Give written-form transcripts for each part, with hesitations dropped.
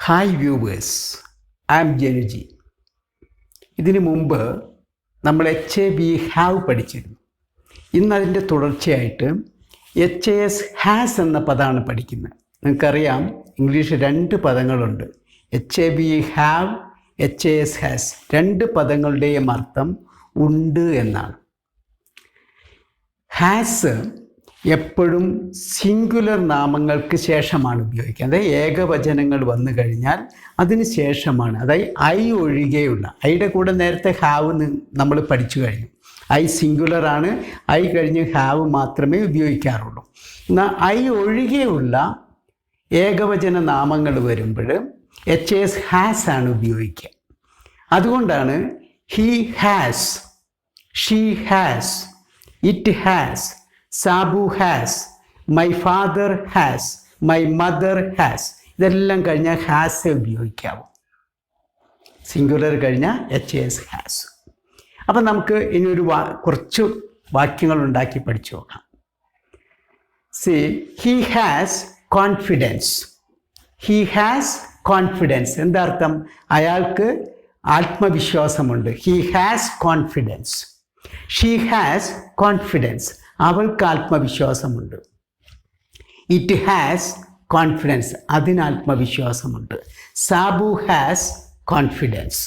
Hi viewers, I am Januji. ഇതിനു മുമ്പ് നമ്മൾ HAV പഠിച്ചിരുന്നു. ഇന്നതിൻ്റെ തുടർച്ചയായിട്ട് HAS ഹാസ് എന്ന പദമാണ് പഠിക്കുന്നത്. നിങ്ങൾക്കറിയാം, ഇംഗ്ലീഷ് 2 പദങ്ങളുണ്ട്. HAV have, HAS has. 2 പദങ്ങളുടെയും അർത്ഥം ഉണ്ട് എന്നാണ്. ഹാസ് എപ്പോഴും സിംഗുലർ നാമങ്ങൾക്ക് ശേഷമാണ് ഉപയോഗിക്കുന്നത്. അതായത് ഏകവചനങ്ങൾ വന്നു കഴിഞ്ഞാൽ അതിന് ശേഷമാണ്. അതായത് ഐ ഒഴികെയുള്ള, ഐയുടെ കൂടെ നേരത്തെ ഹാവ് നമ്മൾ പഠിച്ചു കഴിഞ്ഞു. ഐ സിംഗുലർ ആണ്, ഐ കഴിഞ്ഞ് ഹാവ് മാത്രമേ ഉപയോഗിക്കാറുള്ളൂ. എന്നാൽ ഐ ഒഴികെയുള്ള ഏകവചന നാമങ്ങൾ വരുമ്പോൾ HAS ഹാസ് ആണ് ഉപയോഗിക്കുക. അതുകൊണ്ടാണ് he has, she has, it has, Sabu has, my father has, my mother has. ഇതെല്ലാം കഴിഞ്ഞാൽ ഹാസ് ഉപയോഗിക്കാവും. സിംഗുലർ കഴിഞ്ഞാൽ HAS ഹാസ്. അപ്പം നമുക്ക് ഇനിയൊരു കുറച്ച് വാക്യങ്ങൾ ഉണ്ടാക്കി പഠിച്ചു നോക്കാം. See, he has confidence. He has confidence എന്താ അർത്ഥം? അയാൾക്ക് ആത്മവിശ്വാസമുണ്ട്. He has confidence. She has confidence, അവൾക്ക് ആത്മവിശ്വാസമുണ്ട്. ഇറ്റ് ഹാസ് കോൺഫിഡൻസ്, അതിന് ആത്മവിശ്വാസമുണ്ട്. Sabu has confidence.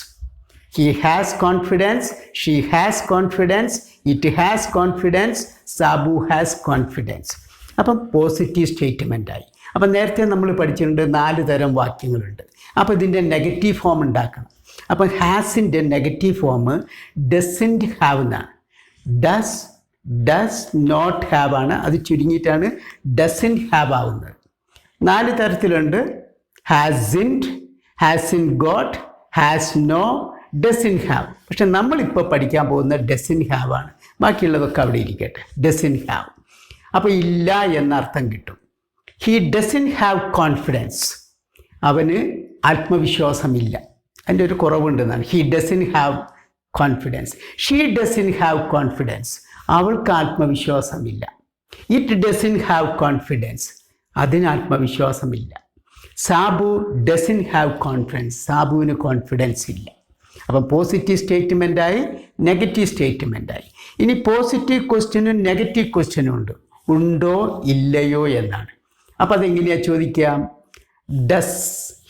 He has confidence, she has confidence, it has confidence, Sabu has confidence. അപ്പം പോസിറ്റീവ് സ്റ്റേറ്റ്മെൻറ്റായി. അപ്പം നേരത്തെ നമ്മൾ പഠിച്ചിട്ടുണ്ട് 4 തരം വാക്യങ്ങളുണ്ട്. അപ്പോൾ ഇതിൻ്റെ നെഗറ്റീവ് ഫോം ഉണ്ടാക്കണം. അപ്പം ഹാസിൻ്റെ നെഗറ്റീവ് ഫോം ഡസൻറ്റ് ഹാവ് എന്നാണ്. ഡസ് നോട്ട് ഹാവ് ആണ്. അത് ചുരുങ്ങിയിട്ടാണ് ഡസൻറ്റ് ഹാവ് ആവുന്നത്. 4 തരത്തിലുണ്ട്. Hasn't, hasn't got, has no, doesn't have. പക്ഷെ നമ്മളിപ്പോൾ പഠിക്കാൻ പോകുന്ന ഡസൻറ്റ് ഹാവ് ആണ്. ബാക്കിയുള്ളതൊക്കെ അവിടെ ഇരിക്കട്ടെ. Doesn't have. അപ്പോൾ ഇല്ല എന്നർത്ഥം കിട്ടും. ഹി ഡസൻറ്റ് ഹാവ് കോൺഫിഡൻസ്, അവന് ആത്മവിശ്വാസമില്ല. അതിൻ്റെ ഒരു കുറവുണ്ടെന്നാണ്. He doesn't have confidence. She doesn't have confidence, അവൾക്ക് ആത്മവിശ്വാസമില്ല. ഇറ്റ് ഡസൻറ്റ് ഹാവ് കോൺഫിഡൻസ്, അതിന് ആത്മവിശ്വാസമില്ല. സാബു ഡസൻറ്റ് ഹാവ് കോൺഫിഡൻസ്, സാബുവിന് കോൺഫിഡൻസ് ഇല്ല. അപ്പം പോസിറ്റീവ് സ്റ്റേറ്റ്മെൻറ്റായി, നെഗറ്റീവ് സ്റ്റേറ്റ്മെൻറ്റായി. ഇനി പോസിറ്റീവ് ക്വസ്റ്റ്യനും നെഗറ്റീവ് ക്വസ്റ്റ്യനും ഉണ്ട്. ഉണ്ടോ ഇല്ലയോ എന്നാണ്. അപ്പം അതെങ്ങനെയാണ് ചോദിക്കാം? Does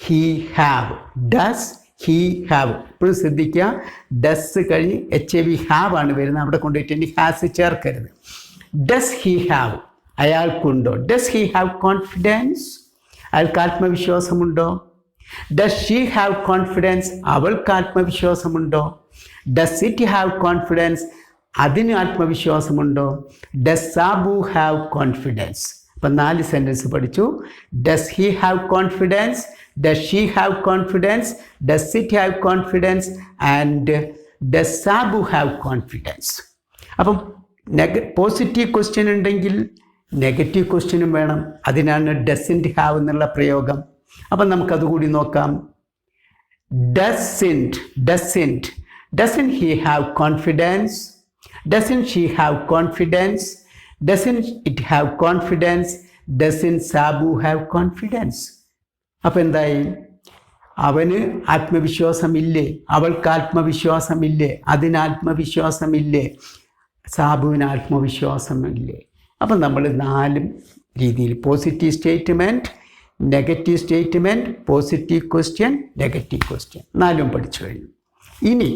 he have, does he have. ഇപ്പോഴും ശ്രദ്ധിക്കുക, ഡസ് കഴിഞ്ഞ് HAV ഹാവ് ആണ് വരുന്നത്. അവിടെ കൊണ്ടുപോയിട്ട് ഇനി ഹാസ് ചേർക്കരുത്. ഡസ് ഹി ഹാവ്, അയാൾക്കുണ്ടോ? ഡസ് ഹി ഹാവ് കോൺഫിഡൻസ്, അയാൾക്ക് ആത്മവിശ്വാസമുണ്ടോ? ഡസ് ഷീ ഹാവ് കോൺഫിഡൻസ്, അവൾക്ക് ആത്മവിശ്വാസമുണ്ടോ? ഡസ് ഇറ്റ് ഹാവ് കോൺഫിഡൻസ്, അതിന് ആത്മവിശ്വാസമുണ്ടോ? Does Sabu have confidence. അപ്പം 4 സെൻറ്റൻസ് പഠിച്ചു. Does he have confidence, does she have confidence, does it have confidence and does Sabu have confidence. അപ്പം positive question ഉണ്ടെങ്കിൽ നെഗറ്റീവ് ക്വസ്റ്റ്യനും വേണം. അതിനാണ് ഡസൻറ്റ് ഹാവ് എന്നുള്ള പ്രയോഗം. അപ്പം നമുക്കതുകൂടി നോക്കാം. Doesn't he have confidence, doesn't she have confidence, doesn't it have confidence, doesn't Sabu have confidence. അപ്പം എന്തായി? അവന് ആത്മവിശ്വാസമില്ലേ, അവൾക്ക് ആത്മവിശ്വാസമില്ലേ, അതിന് ആത്മവിശ്വാസമില്ലേ, സാബുവിന് ആത്മവിശ്വാസമില്ലേ. അപ്പം നമ്മൾ 4 രീതിയിൽ positive statement, negative statement, positive question, negative question 4 പഠിച്ചു കഴിഞ്ഞു. ഇനി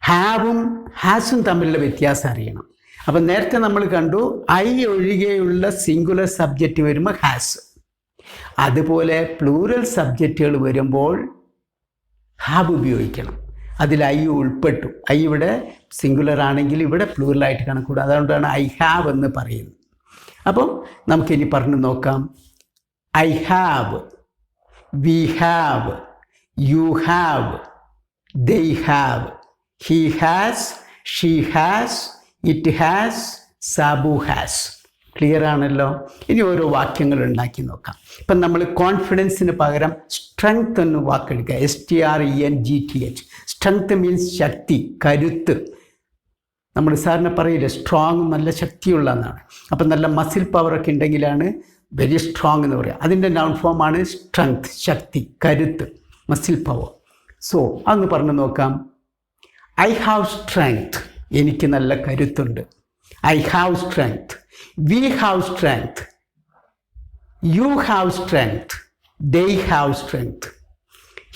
ഹാവും ഹാസും തമ്മിലുള്ള വ്യത്യാസം അറിയണം. അപ്പം നേരത്തെ നമ്മൾ കണ്ടു ഐ ഒഴികെയുള്ള സിംഗുലർ സബ്ജക്റ്റ് വരുമ്പോൾ ഹാസ്. അതുപോലെ പ്ലൂറൽ സബ്ജക്റ്റുകൾ വരുമ്പോൾ ഹാവ് ഉപയോഗിക്കണം. അതിൽ ഐ ഉൾപ്പെട്ടു. ഐ ഇവിടെ സിംഗുലർ ആണെങ്കിൽ ഇവിടെ പ്ലൂറലായിട്ട് കണക്കൂടും. അതുകൊണ്ടാണ് ഐ ഹാവ് എന്ന് പറയുന്നത്. അപ്പം നമുക്കിനി പറഞ്ഞു നോക്കാം. I have, we have, you have, they have, he has, she has, it has, Sabu has. Clear ആണല്ലോ? ഇനി ഓരോ വാക്യങ്ങൾ ഉണ്ടാക്കി നോക്കാം. ഇപ്പം നമ്മൾ കോൺഫിഡൻസിന് പകരം സ്ട്രെങ്ത് എന്ന് വാക്കെടുക്കുക. STRENGTH. സ്ട്രെങ്ത് മീൻസ് ശക്തി, കരുത്ത്. നമ്മൾ സാറിന് പറയില്ലേ സ്ട്രോങ് നല്ല ശക്തിയുള്ള എന്നാണ്. അപ്പം നല്ല മസിൽ പവറൊക്കെ ഉണ്ടെങ്കിലാണ് വെരി സ്ട്രോങ് എന്ന് പറയുക. അതിൻ്റെ നൗൺ ഫോമാണ് സ്ട്രെങ്ത്, ശക്തി, കരുത്ത്, മസിൽ പവർ. സോ അതൊന്ന് പറഞ്ഞു നോക്കാം. ഐ ഹാവ് സ്ട്രെങ്ത്, എനിക്ക് നല്ല കരുത്തുണ്ട്. I have strength. We have strength. You have strength. They have strength.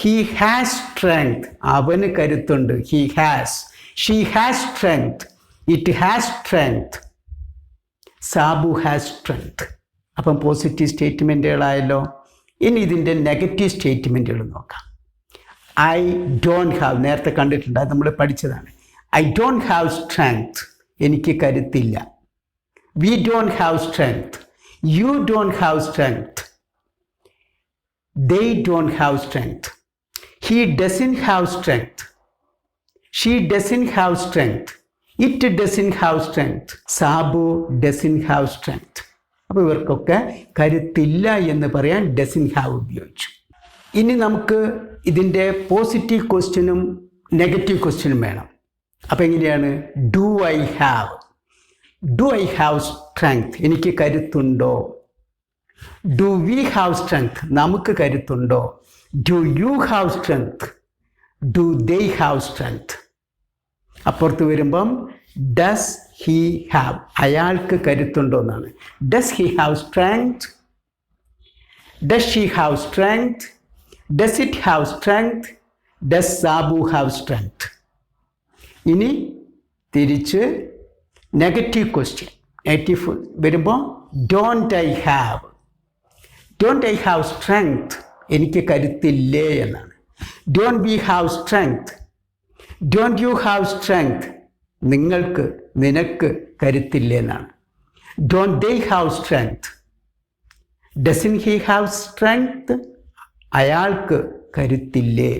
He has strength, അവന് കരുത്തുണ്ട്. He has. She has strength. It has strength. Sabu has strength. അപ്പം positive സ്റ്റേറ്റ്മെൻറ്റുകളായല്ലോ. ഇനി ഇതിൻ്റെ നെഗറ്റീവ് സ്റ്റേറ്റ്മെൻറ്റുകൾ നോക്കാം. ഐ ഡോണ്ട് ഹാവ്, നേരത്തെ കണ്ടിട്ടുണ്ട്, അത് നമ്മൾ പഠിച്ചതാണ്. ഐ ഡോണ്ട് ഹാവ് സ്ട്രെങ്ത്, എനിക്ക് കരുത്തില്ല. We don't have strength. You don't have strength. They don't have strength. He doesn't have strength. She doesn't have strength. It doesn't have strength. Sabu doesn't have strength. അപ്പോൾ ഇവർക്കൊക്കെ കരുത്തില്ല എന്ന് പറയാൻ doesn't have ഉപയോഗിച്ചു. ഇനി നമുക്ക് ഇതിൻ്റെ പോസിറ്റീവ് ക്വസ്റ്റ്യനും നെഗറ്റീവ് ക്വസ്റ്റ്യനും വേണം. അപ്പോൾ എങ്ങനെയാണ്? Do I have. Do I have strength, എനിക്ക് കരുത്തുണ്ടോ? ഡു വി ഹാവ് സ്ട്രെങ്ത്, നമുക്ക് കരുത്തുണ്ടോ? Do you have strength. Do they have strength. അപ്പുറത്ത് വരുമ്പം ഡസ് ഹി ഹാവ്, അയാൾക്ക് കരുത്തുണ്ടോ എന്നാണ്. Does he have strength. Does she have strength. Does it have strength. Does Sabu have strength. ഇനി തിരിച്ച് നെഗറ്റീവ് ക്വസ്റ്റ്യൻ. നെഗറ്റീവ് വരുമ്പോൾ don't I have. Don't I have strength, എനിക്ക് കരുത്തില്ലേ എന്നാണ്. Don't we have strength. Don't you have strength, നിങ്ങൾക്ക്, നിനക്ക് കരുത്തില്ലേ എന്നാണ്. Don't they have strength. Doesn't he have strength, അയാൾക്ക് കരുത്തില്ലേ.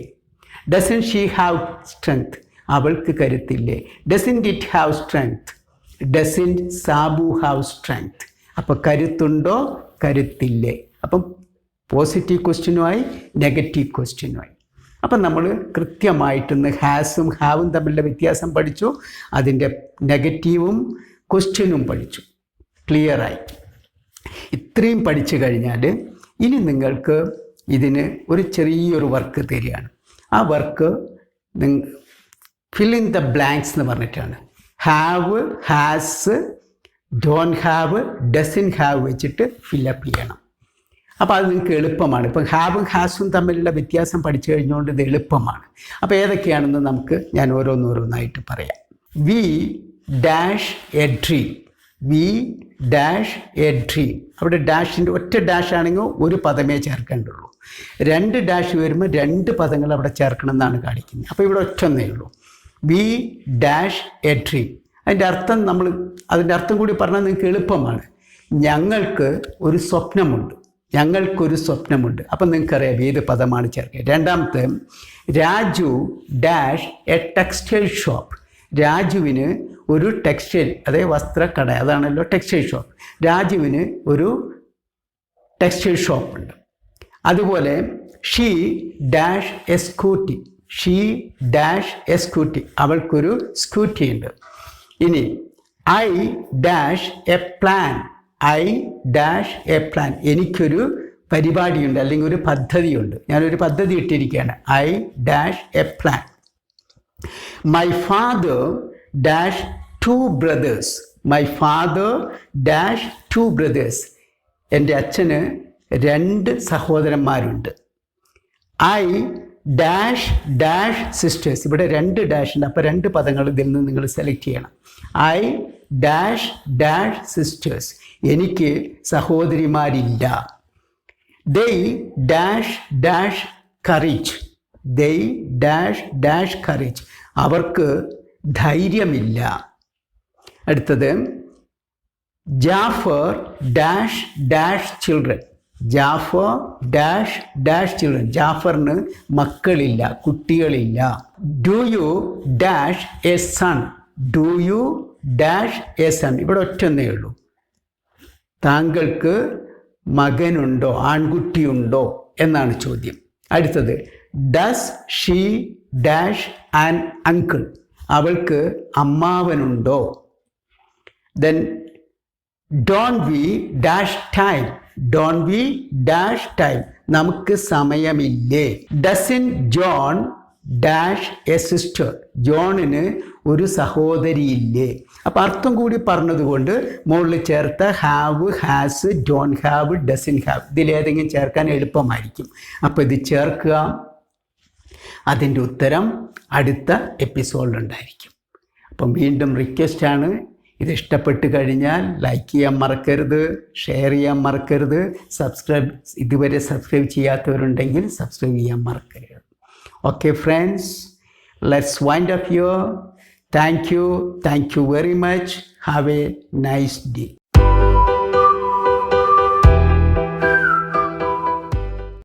ഡസൻറ്റ് ഷീ ഹാവ് സ്ട്രെങ്ത്, അവൾക്ക് കരുത്തില്ലേ. Doesn't it have strength. Doesn't Sabu have strength. അപ്പോൾ കരുത്തുണ്ടോ, കരുത്തില്ലേ. അപ്പം പോസിറ്റീവ് ക്വസ്റ്റ്യനുമായി നെഗറ്റീവ് ക്വസ്റ്റ്യനുമായി. അപ്പം നമ്മൾ കൃത്യമായിട്ടൊന്ന് ഹാസും ഹാവും തമ്മിലുള്ള വ്യത്യാസം പഠിച്ചു. അതിൻ്റെ നെഗറ്റീവും ക്വസ്റ്റ്യനും പഠിച്ചു. ക്ലിയറായി. ഇത്രയും പഠിച്ചു കഴിഞ്ഞാൽ ഇനി നിങ്ങൾക്ക് ഇതിന് ഒരു ചെറിയൊരു വർക്ക് തരികയാണ്. ആ work fill in the blanks എന്ന് പറഞ്ഞിട്ടാണ്. Have, has, don't have, doesn't have വെച്ചിട്ട് ഫില്ലപ്പ് ചെയ്യണം. അപ്പോൾ അത് നിങ്ങൾക്ക് എളുപ്പമാണ്. ഇപ്പം ഹാവും ഹാസും തമ്മിലുള്ള വ്യത്യാസം പഠിച്ചു കഴിഞ്ഞുകൊണ്ട് ഇത് എളുപ്പമാണ്. അപ്പോൾ ഏതൊക്കെയാണെന്ന് ഞാൻ ഓരോന്നോരോന്നായിട്ട് പറയാം. We dash a dream. We dash a dream. അവിടെ ഡാഷിൻ്റെ ഒറ്റ ഡാഷ് ആണെങ്കിൽ ഒരു പദമേ ചേർക്കേണ്ടുള്ളൂ. 2 ഡാഷ് വരുമ്പോൾ 2 പദങ്ങൾ അവിടെ ചേർക്കണം എന്നാണ് കാണിക്കുന്നത്. അപ്പോൾ ഇവിടെ ഒറ്റൊന്നേ ഉള്ളൂ. We dash a dream. അതിൻ്റെ അർത്ഥം കൂടി പറഞ്ഞാൽ നിങ്ങൾക്ക് എളുപ്പമാണ്. ഞങ്ങൾക്ക് ഒരു സ്വപ്നമുണ്ട്. അപ്പം നിങ്ങൾക്കറിയാം ഏത് പദമാണ് ചേർക്കുക. രണ്ടാമത്തെ, Raju dash a textile shop. രാജുവിന് ഒരു ടെക്സ്റ്റൈൽ, അതായത് വസ്ത്രക്കട, അതാണല്ലോ ടെക്സ്റ്റൈൽ ഷോപ്പ്. രാജുവിന് ഒരു ടെക്സ്റ്റൈൽ ഷോപ്പുണ്ട്. അതുപോലെ she dash a Scooty. She dash a Scooty, അവൾക്കൊരു സ്കൂട്ടി ഉണ്ട്. ഇനി I dash a plan. I dash a plan, എനിക്കൊരു പരിപാടിയുണ്ട് അല്ലെങ്കിൽ ഒരു പദ്ധതിയുണ്ട്. ഞാനൊരു പദ്ധതി ഇട്ടിരിക്കുകയാണ്. I dash a plan. My father dash 2 brothers. My father dash 2 brothers. എൻ്റെ അച്ഛന് 2 സഹോദരന്മാരുണ്ട്. I dash dash sisters. ഇവിടെ 2 ഡാഷ് ഉണ്ട്. അപ്പോൾ 2 പദങ്ങൾ ഇതിൽ നിന്ന് നിങ്ങൾ സെലക്ട് ചെയ്യണം. ഐ ഡാഷ് ഡാഷ് സിസ്റ്റേഴ്സ്, എനിക്ക് സഹോദരിമാരില്ല. They dash dash courage. They dash dash courage, അവർക്ക് ധൈര്യമില്ല. അടുത്തത്, Jafar dash dash children. Jafar dash dash children, ജാഫറിന് മക്കളില്ല, കുട്ടികളില്ല. Do you dash a son. Do you dash a son, ഇവിടെ ഒറ്റൊന്നേ ഉള്ളൂ. താങ്കൾക്ക് മകനുണ്ടോ, ആൺകുട്ടിയുണ്ടോ എന്നാണ് ചോദ്യം. അടുത്തത്, does she dash an uncle. അവൾക്ക് അമ്മാവനുണ്ടോ? Then don't we dash time. Don't we dash time. നമുക്ക് സമയമില്ലേ. Doesn't John dash a sister. ജോണിന് ഒരു സഹോദരിയില്ലേ. അപ്പം അർത്ഥം കൂടി പറഞ്ഞതുകൊണ്ട് മുകളിൽ ചേർത്ത have, has, don't have, doesn't have ഇതിലേതെങ്കിലും ചേർക്കാൻ എളുപ്പമായിരിക്കും. അപ്പോൾ ഇത് ചേർക്കുക. അതിൻ്റെ ഉത്തരം അടുത്ത എപ്പിസോഡിലുണ്ടായിരിക്കും. അപ്പം വീണ്ടും റിക്വസ്റ്റാണ്, ഇത് ഇഷ്ടപ്പെട്ട് കഴിഞ്ഞാൽ ലൈക്ക് ചെയ്യാൻ മറക്കരുത്, ഷെയർ ചെയ്യാൻ മറക്കരുത്, ഇതുവരെ സബ്സ്ക്രൈബ് ചെയ്യാത്തവരുണ്ടെങ്കിൽ സബ്സ്ക്രൈബ് ചെയ്യാൻ മറക്കരുത്. Okay friends, let's wind up here. Thank you very much. Have a nice day.